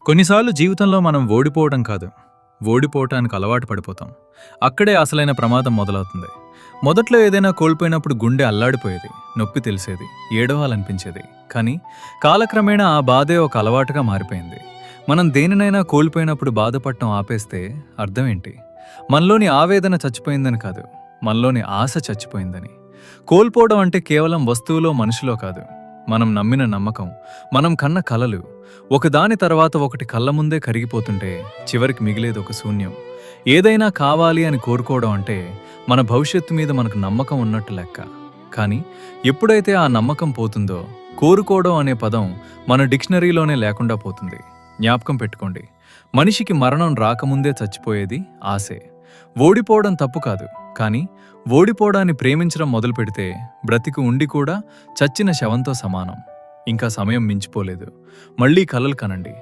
కొన్నిసార్లు జీవితంలో మనం ఓడిపోవడం కాదు, ఓడిపోవటానికి అలవాటు పడిపోతాం. అక్కడే అసలైన ప్రమాదం మొదలవుతుంది. మొదట్లో ఏదైనా కోల్పోయినప్పుడు గుండె అల్లాడిపోయేది, నొప్పి తెలిసేది, ఏడవాలనిపించేది. కానీ కాలక్రమేణా ఆ బాధే ఒక అలవాటుగా మారిపోయింది. మనం దేనినైనా కోల్పోయినప్పుడు బాధపడటం ఆపేస్తే అర్థం ఏంటి? మనలోని ఆవేదన చచ్చిపోయిందని కాదు, మనలోని ఆశ చచ్చిపోయిందని. కోల్పోవడం అంటే కేవలం వస్తువులో, మనిషిలో కాదు. మనం నమ్మిన నమ్మకం, మనం కన్న కలలు ఒకదాని తర్వాత ఒకటి కళ్ళ ముందే కరిగిపోతుంటే చివరికి మిగిలేది ఒక శూన్యం. ఏదైనా కావాలి అని కోరుకోవడం అంటే మన భవిష్యత్తు మీద మనకు నమ్మకం ఉన్నట్టు లెక్క. కానీ ఎప్పుడైతే ఆ నమ్మకం పోతుందో కోరుకోవడం అనే పదం మన డిక్షనరీలోనే లేకుండా పోతుంది. జ్ఞాపకం పెట్టుకోండి, మనిషికి మరణం రాకముందే చచ్చిపోయేది ఆశే. ఓడిపోవడం తప్పు కాదు, కానీ ఓడిపోవడాన్ని ప్రేమించడం మొదలు పెడితే బ్రతికి ఉండి కూడా చచ్చిన శవంతో సమానం. ఇంకా సమయం మించిపోలేదు. మళ్ళీ కలలు కనండి.